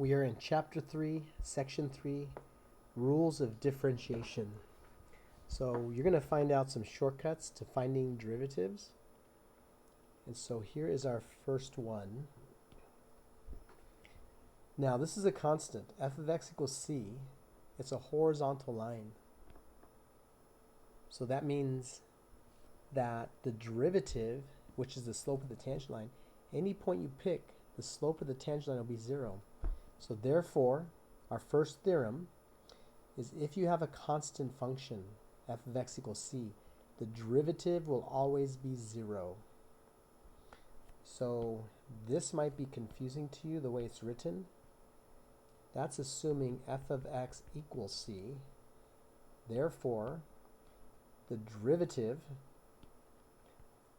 We are in Chapter 3, Section 3, Rules of Differentiation. So you're going to find out some shortcuts to finding derivatives. And so here is our first one. Now this is a constant, f of x equals c. It's a horizontal line. So that means that the derivative, which is the slope of the tangent line, any point you pick, the slope of the tangent line will be 0. So therefore, our first theorem is if you have a constant function, f of x equals c, the derivative will always be 0. So this might be confusing to you the way it's written. That's assuming f of x equals c. Therefore, the derivative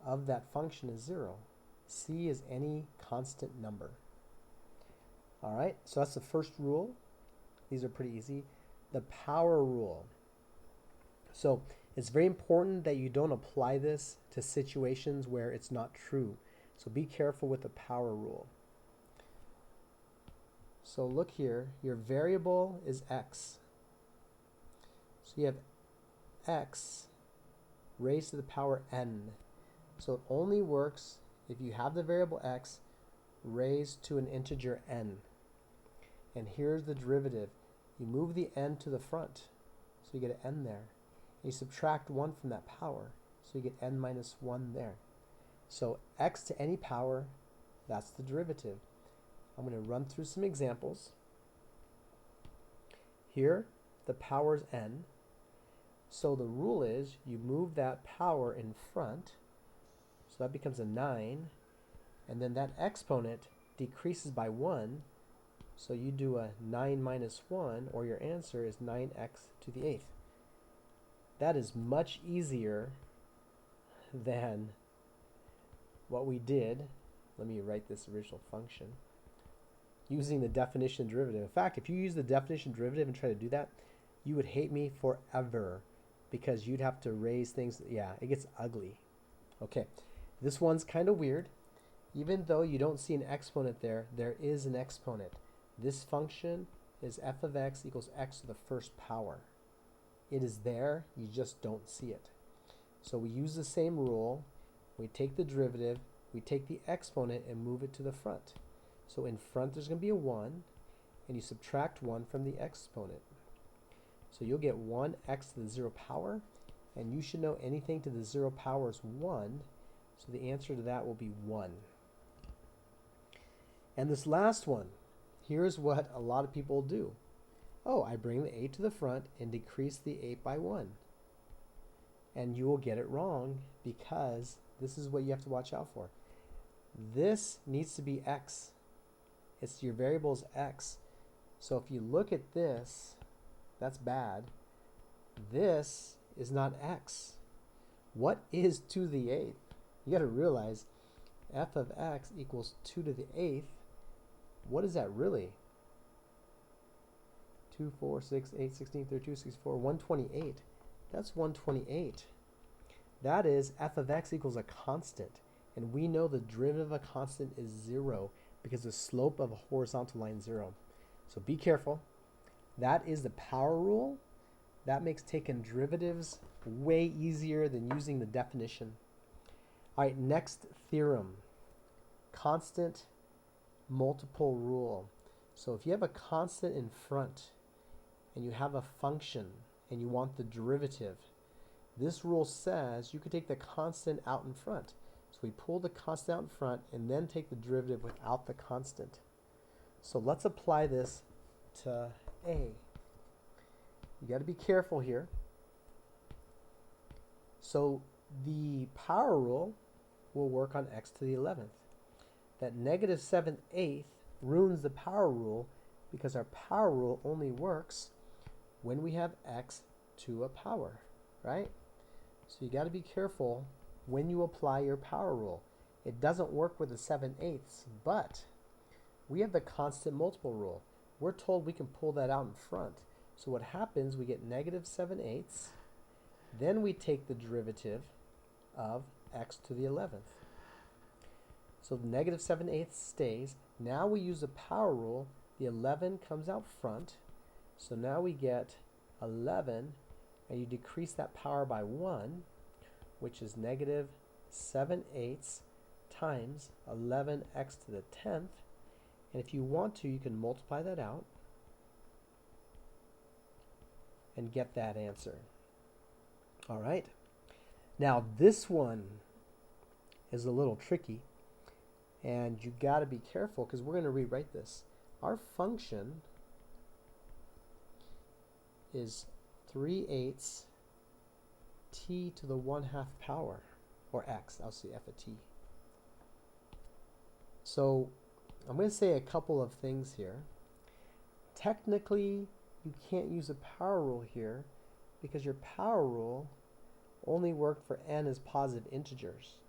of that function is 0. C is any constant number. Alright, so that's the first rule. These are pretty easy. The power rule. So it's very important that you don't apply this to situations where it's not true. So be careful with the power rule. So look here, your variable is x. So you have x raised to the power n. So it only works if you have the variable x raised to an integer n. And here's the derivative. You move the n to the front, so you get an n there. And you subtract 1 from that power, so you get n minus 1 there. So x to any power, that's the derivative. I'm going to run through some examples. Here, the power is n. So the rule is you move that power in front, so that becomes a 9, and then that exponent decreases by 1, so you do a 9 minus 1, or your answer is 9x to the 8th. That is much easier than what we did. Let me write this original function. Using the definition derivative. In fact, if you use the definition derivative and try to do that, you would hate me forever because you'd have to raise things. Yeah, it gets ugly. Okay, this one's kind of weird. Even though you don't see an exponent there, there is an exponent. This function is f of x equals x to the first power. It is there, you just don't see it. So we use the same rule. We take the derivative, we take the exponent and move it to the front. So in front there's going to be a 1, and you subtract 1 from the exponent. So you'll get 1x to the 0 power, and you should know anything to the 0 power is 1, so the answer to that will be 1. And this last one, here's what a lot of people do. Oh, I bring the 8 to the front and decrease the 8 by 1. And you will get it wrong because this is what you have to watch out for. This needs to be x. It's your variable is x. So if you look at this, that's bad. This is not x. What is 2 to the 8th? You got to realize f of x equals 2 to the 8th. What is that really? 2, 4, 6, 8, 16, 32, 64, 128. That's 128. That is f of x equals a constant. And we know the derivative of a constant is 0 because the slope of a horizontal line is 0. So be careful. That is the power rule. That makes taking derivatives way easier than using the definition. All right, next theorem. Constant multiple rule. So if you have a constant in front and you have a function and you want the derivative, this rule says you could take the constant out in front. So we pull the constant out in front and then take the derivative without the constant. So let's apply this to A. You got to be careful here. So the power rule will work on x to the 11th. That negative 7/8 ruins the power rule because our power rule only works when we have x to a power, right? So you got to be careful when you apply your power rule. It doesn't work with the 7/8, but we have the constant multiple rule. We're told we can pull that out in front. So what happens, we get negative 7/8, then we take the derivative of x to the 11th. So the negative 7/8 stays. Now we use the power rule. The 11 comes out front. So now we get 11, and you decrease that power by 1, which is negative 7/8 times 11x to the 10th. And if you want to, you can multiply that out and get that answer. All right. Now this one is a little tricky, and you got to be careful because we're going to rewrite this. Our function is 3/8 t to the 1/2 power, or x. I'll say f of t. So I'm going to say a couple of things here. Technically, you can't use a power rule here because your power rule only worked for n as positive integers.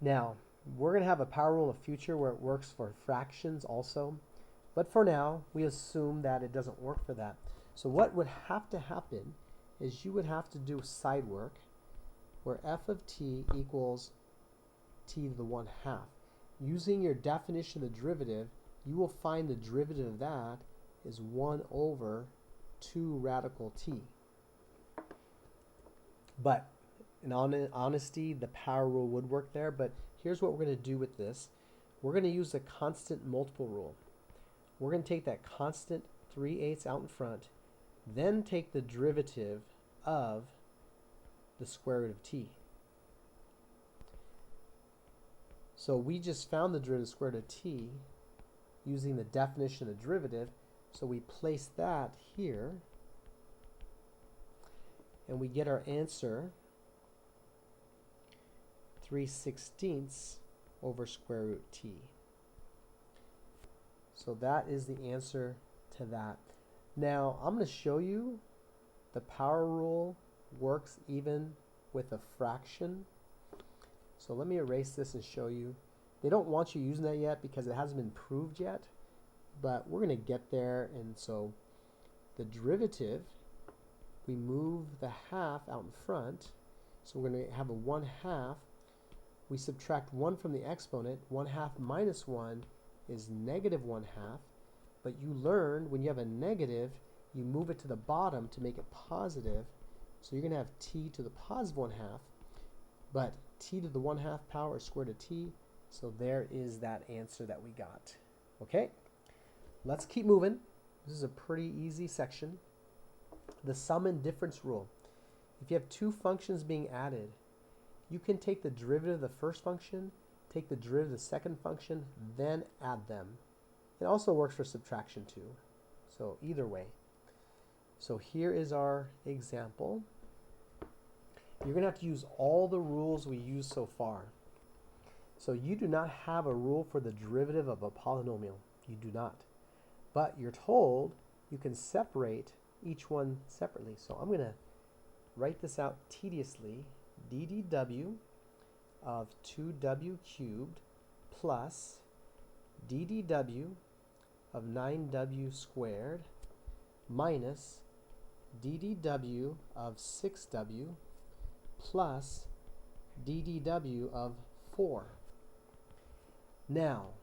Now, we're going to have a power rule in the future where it works for fractions also, but for now, we assume that it doesn't work for that. So what would have to happen is you would have to do side work where f of t equals t to the 1/2. Using your definition of the derivative, you will find the derivative of that is 1 over 2 radical t. But in honesty, the power rule would work there, but here's what we're going to do with this. We're going to use the constant multiple rule. We're going to take that constant 3/8 out in front, then take the derivative of the square root of t. So we just found the derivative of the square root of t using the definition of the derivative, so we place that here, and we get our answer 3/16 over square root t. So that is the answer to that. Now I'm going to show you the power rule works even with a fraction. So let me erase this and show you. They don't want you using that yet because it hasn't been proved yet, but we're going to get there. And so the derivative, we move the half out in front. So we're going to have a 1/2. We subtract 1 from the exponent. 1/2 minus 1 is negative 1/2. But you learned when you have a negative, you move it to the bottom to make it positive. So you're going to have t to the positive 1/2. But t to the 1/2 power is square root of t. So there is that answer that we got. Okay, let's keep moving. This is a pretty easy section. The sum and difference rule. If you have two functions being added, you can take the derivative of the first function, take the derivative of the second function, then add them. It also works for subtraction too. So either way. So here is our example. You're going to have to use all the rules we used so far. So you do not have a rule for the derivative of a polynomial. You do not. But you're told you can separate each one separately. So I'm going to write this out tediously. ddw of 2w cubed plus ddw of 9w squared minus ddw of 6w plus ddw of 4. Now,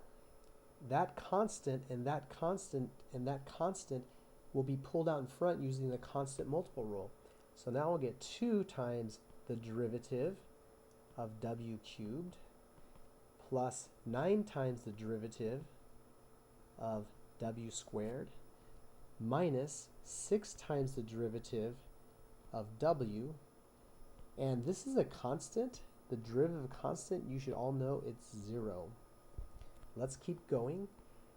that constant and that constant and that constant will be pulled out in front using the constant multiple rule. So now I'll get 2 times the derivative of w cubed plus 9 times the derivative of w squared minus 6 times the derivative of w. And this is a constant. The derivative of a constant, you should all know it's 0. Let's keep going.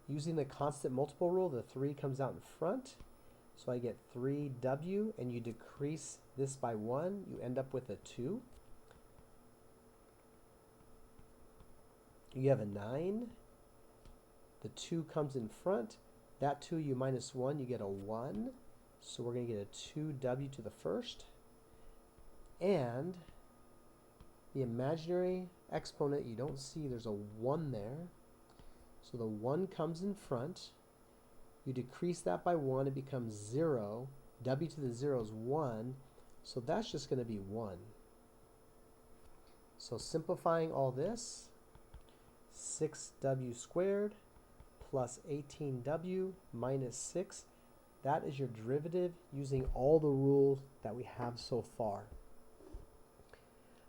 Using the constant multiple rule, the 3 comes out in front. So I get 3w, and you decrease this by 1. You end up with a 2. You have a 9. The 2 comes in front. That 2 you minus 1, you get a 1. So we're going to get a 2w to the first. And the imaginary exponent you don't see, there's a 1 there. So the 1 comes in front. You decrease that by 1, it becomes 0. W to the 0 is 1. So that's just going to be 1. So simplifying all this, 6w squared plus 18w minus 6. That is your derivative using all the rules that we have so far.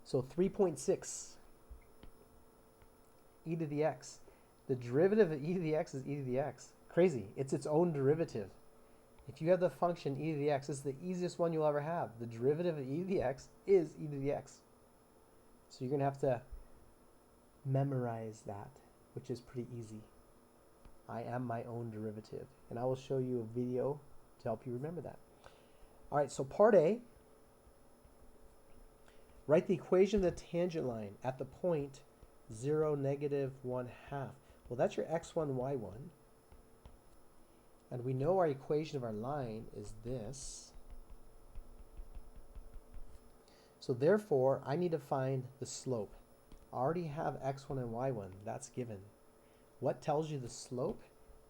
So 3.6 e to the x. The derivative of e to the x is e to the x. Crazy. It's its own derivative. If you have the function e to the x, this is the easiest one you'll ever have. The derivative of e to the x is e to the x. So you're going to have to memorize that, which is pretty easy. I am my own derivative. And I will show you a video to help you remember that. All right, so part A. Write the equation of the tangent line at the point 0, -1/2. Well, that's your x1, y1. And we know our equation of our line is this. So therefore, I need to find the slope. I already have x1 and y1. That's given. What tells you the slope?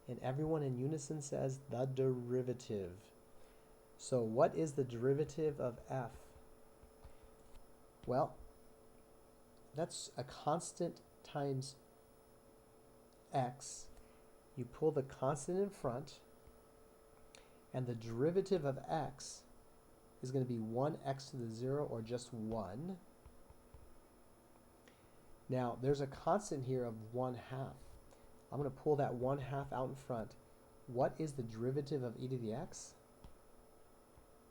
And everyone in unison says the derivative. So what is the derivative of f? Well, that's a constant times x. You pull the constant in front, and the derivative of x is going to be 1x to the 0, or just 1. Now, there's a constant here of 1/2. I'm going to pull that 1/2 out in front. What is the derivative of e to the x?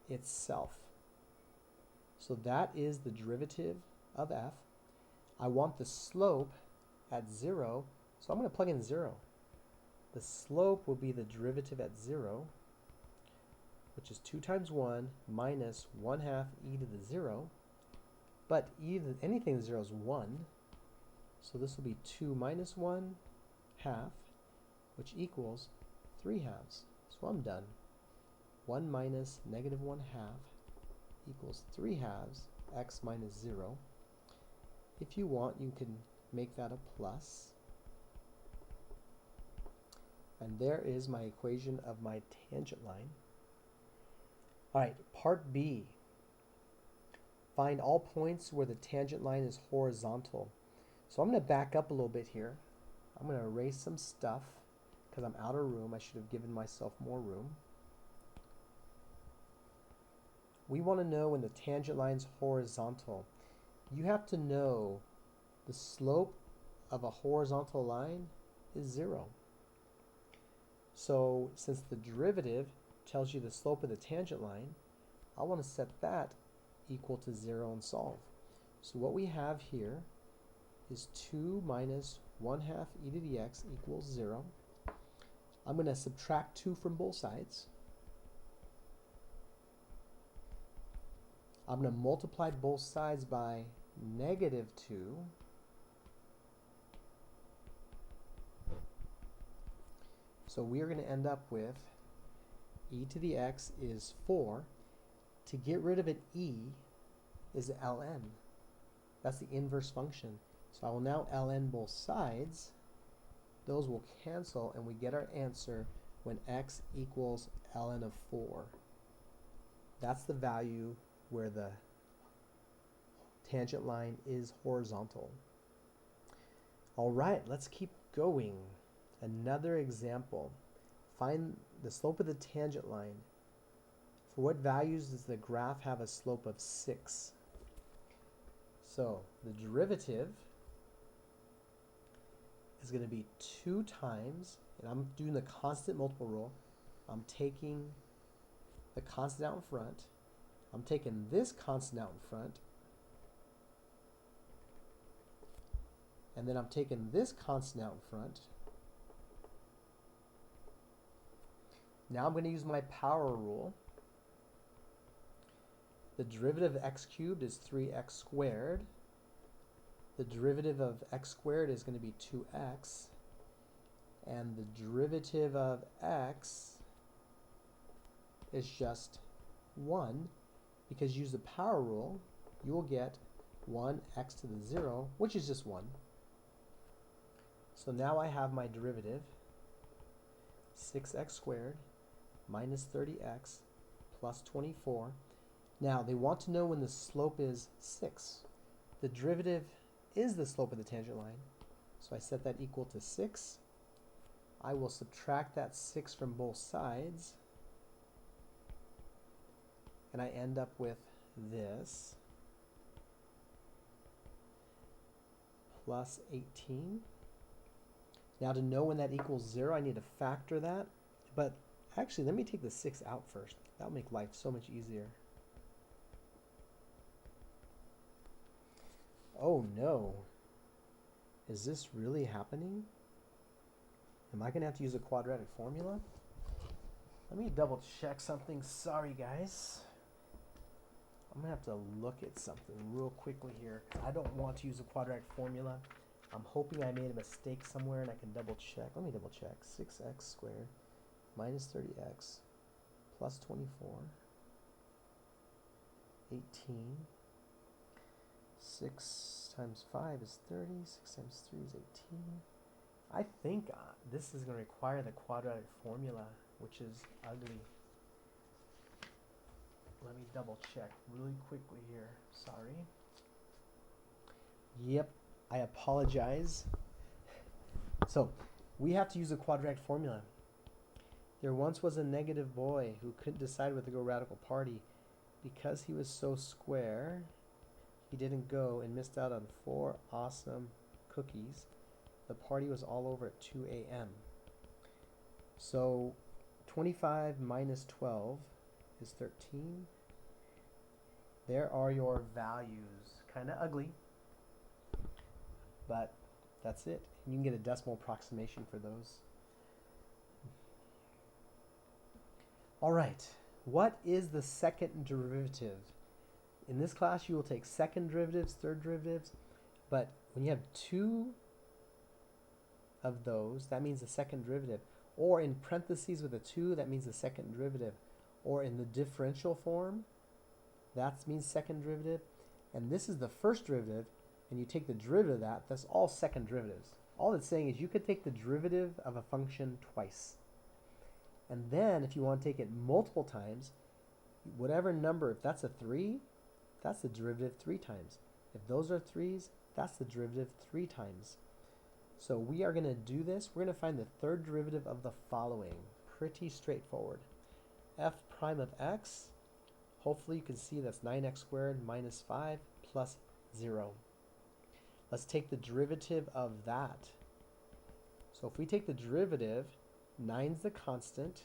Itself. So that is the derivative of f. I want the slope at 0, so I'm going to plug in 0. The slope will be the derivative at 0, which is 2 times 1 minus 1/2 e to the 0. But anything to 0 is 1. So this will be 2 minus 1/2, which equals 3/2. So I'm done. 1 minus -1/2 equals 3/2 x minus 0. If you want, you can make that a plus. And there is my equation of my tangent line. All right, part B. Find all points where the tangent line is horizontal. So I'm going to back up a little bit here. I'm going to erase some stuff because I'm out of room. I should have given myself more room. We want to know when the tangent line is horizontal. You have to know the slope of a horizontal line is 0. So since the derivative tells you the slope of the tangent line, I want to set that equal to 0 and solve. So what we have here is 2 minus 1/2 e to the x equals 0. I'm going to subtract 2 from both sides. I'm going to multiply both sides by -2. So we are going to end up with e to the x is 4. To get rid of an e is ln. That's the inverse function. So I will now ln both sides. Those will cancel, and we get our answer when x equals ln of 4. That's the value where the tangent line is horizontal. All right, let's keep going. Another example. Find the slope of the tangent line. For what values does the graph have a slope of 6? So the derivative is going to be 2 times, and I'm doing the constant multiple rule. I'm taking the constant out in front. I'm taking this constant out in front. And then I'm taking this constant out in front. Now I'm going to use my power rule. The derivative of x cubed is 3x squared. The derivative of x squared is going to be 2x. And the derivative of x is just 1. Because you use the power rule, you will get 1x to the 0, which is just 1. So now I have my derivative, 6x squared minus 30x plus 24. Now they want to know when the slope is 6. The derivative is the slope of the tangent line. So I set that equal to 6. I will subtract that 6 from both sides, and I end up with this plus 18. Now to know when that equals 0, I need to factor that. But actually, let me take the 6 out first. That'll make life so much easier. Oh no. Is this really happening? Am I going to have to use a quadratic formula? Let me double check something. Sorry, guys. I'm going to have to look at something real quickly here. I don't want to use a quadratic formula. I'm hoping I made a mistake somewhere and I can double check. Let me double check. 6x squared minus 30x plus 24, 18. 6 times 5 is 30. 6 times 3 is 18. I think this is going to require the quadratic formula, which is ugly. Let me double check really quickly here. Sorry. Yep, I apologize. So, we have to use a quadratic formula. There once was a negative boy who couldn't decide whether to go radical party. Because he was so square, he didn't go and missed out on 4 awesome cookies. The party was all over at 2 a.m. So 25 minus 12 is 13. There are your values. Kind of ugly, but that's it. You can get a decimal approximation for those. All right, what is the second derivative? In this class, you will take second derivatives, third derivatives, but when you have 2 of those, that means the second derivative. Or in parentheses with a 2, that means the second derivative. Or in the differential form, that means second derivative. And this is the first derivative, and you take the derivative of that, that's all second derivatives. All it's saying is you could take the derivative of a function twice. And then if you want to take it multiple times, whatever number, if that's a 3, that's the derivative 3 times. If those are 3's, that's the derivative 3 times. So we are going to do this. We're going to find the third derivative of the following. Pretty straightforward. F prime of x, hopefully you can see that's 9x squared minus 5 plus 0. Let's take the derivative of that. So if we take the derivative, 9's the constant.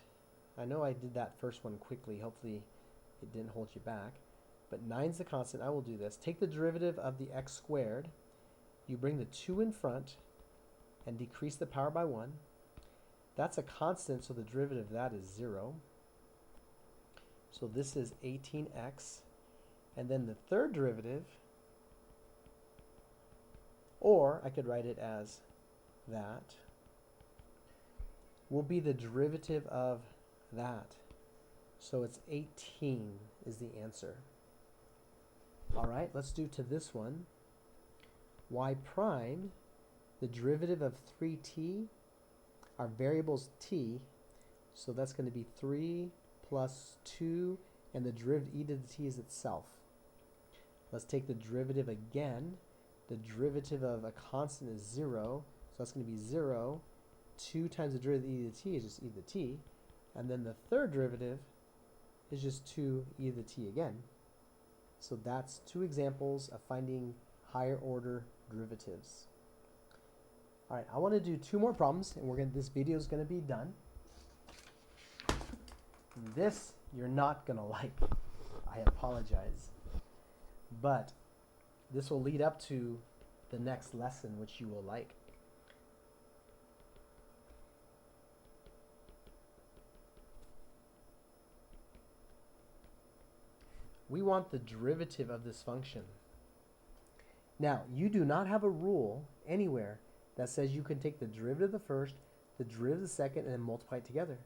I know I did that first one quickly. Hopefully it didn't hold you back. But 9's the constant. I will do this. Take the derivative of the x squared. You bring the 2 in front and decrease the power by 1. That's a constant, so the derivative of that is 0. So this is 18x. And then the third derivative, or I could write it as that, will be the derivative of that. So it's 18 is the answer. All right, let's do to this one. Y prime, the derivative of 3t, our variables t, so that's going to be 3 plus 2, and the derivative e to the t is itself. Let's take the derivative again. The derivative of a constant is 0, so that's going to be 0. 2 times the derivative of e to the t is just e to the t. And then the third derivative is just 2 e to the t again. So that's 2 examples of finding higher order derivatives. All right, I want to do 2 more problems, and this video is going to be done. This you're not going to like. I apologize. But this will lead up to the next lesson, which you will like. We want the derivative of this function. Now, you do not have a rule anywhere that says you can take the derivative of the first, the derivative of the second, and then multiply it together.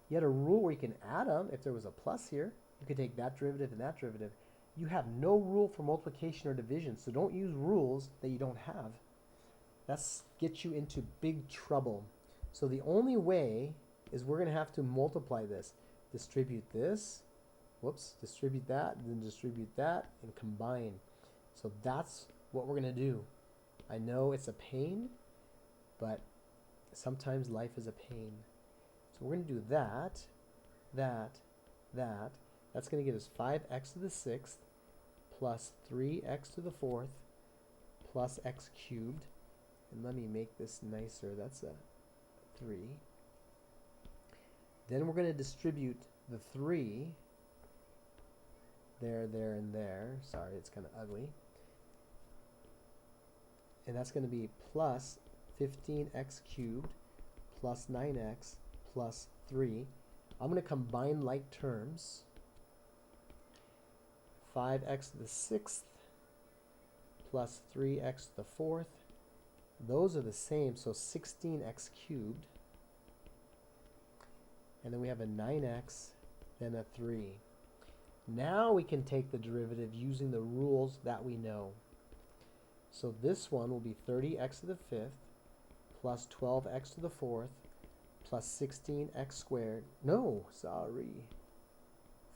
You had a rule where you can add them. If there was a plus here, you could take that derivative and that derivative. You have no rule for multiplication or division, so don't use rules that you don't have. That gets you into big trouble. So the only way is we're going to have to multiply this. Distribute this, distribute that, and then distribute that, and combine. So that's what we're going to do. I know it's a pain, but Sometimes life is a pain. So we're going to do that, that, that. That's going to give us 5x to the 6th plus 3x to the 4th plus x cubed. And let me make this nicer. That's a 3. Then we're going to distribute the 3 there, there, and there. Sorry, it's kind of ugly. And that's going to be plus 15x cubed plus 9x plus 3. I'm going to combine like terms. 5x to the 6th plus 3x to the 4th. Those are the same, so 16x cubed. And then we have a 9x, then a 3. Now we can take the derivative using the rules that we know. So this one will be 30x to the 5th plus 12x to the 4th plus 16x squared. No, sorry.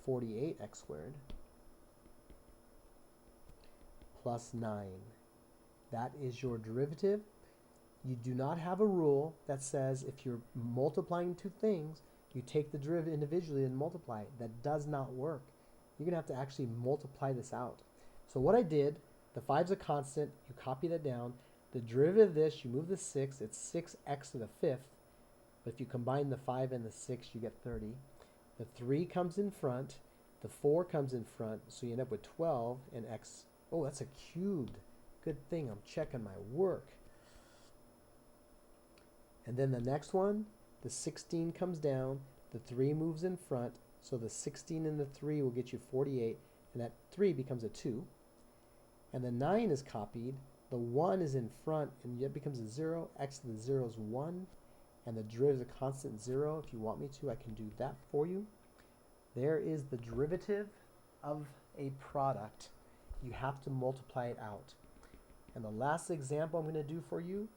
48x squared plus 9. That is your derivative. You do not have a rule that says if you're multiplying two things, you take the derivative individually and multiply it. That does not work. You're going to have to actually multiply this out. So what I did, the 5's a constant, you copy that down. The derivative of this, you move the 6, it's 6x to the 5th. But if you combine the 5 and the 6, you get 30. The 3 comes in front, the 4 comes in front, so you end up with 12 and x. Oh, that's a cubed. Good thing I'm checking my work. And then the next one, the 16 comes down, the 3 moves in front, so the 16 and the 3 will get you 48, and that 3 becomes a 2. And the 9 is copied, the 1 is in front, and it becomes a 0. X to the 0 is 1, and the derivative is a constant 0. If you want me to, I can do that for you. There is the derivative of a product. You have to multiply it out. And the last example I'm going to do for you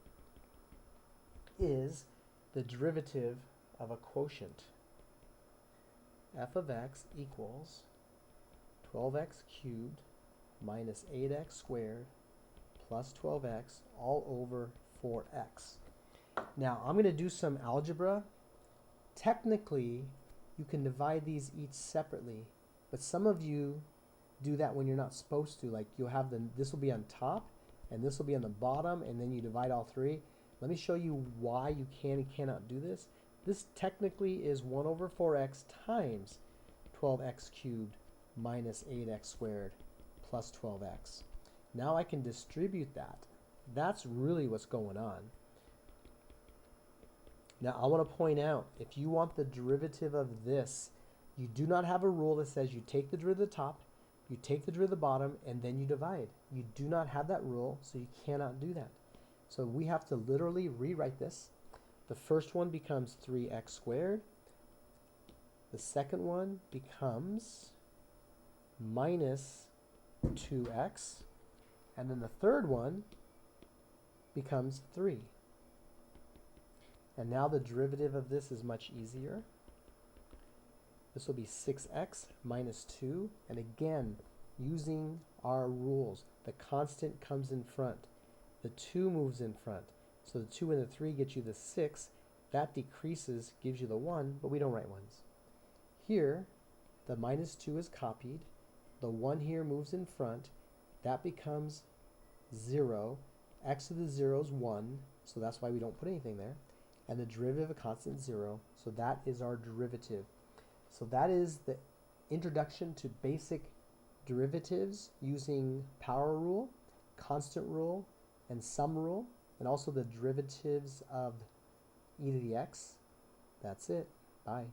is the derivative of a quotient. F of x equals 12x cubed minus 8x squared plus 12x all over 4x. Now I'm going to do some algebra. Technically, you can divide these each separately, but some of you do that when you're not supposed to. Like you'll have this will be on top and this will be on the bottom, and then you divide all three. Let me show you why you can and cannot do this. This technically is 1 over 4x times 12x cubed minus 8x squared plus 12x. Now I can distribute that. That's really what's going on. Now I want to point out, if you want the derivative of this, you do not have a rule that says you take the derivative of the top, you take the derivative of the bottom, and then you divide. You do not have that rule, so you cannot do that. So we have to literally rewrite this. The first one becomes 3x squared. The second one becomes minus 2x. And then the third one becomes 3. And now the derivative of this is much easier. This will be 6x minus 2. And again, using our rules, the constant comes in front. The 2 moves in front. So the 2 and the 3 get you the 6. That decreases, gives you the 1, but we don't write 1s. Here, the minus 2 is copied. The 1 here moves in front. That becomes 0. X to the 0 is 1, so that's why we don't put anything there. And the derivative of a constant is 0, so that is our derivative. So that is the introduction to basic derivatives using power rule, constant rule, and sum rule, and also the derivatives of e to the x. That's it. Bye.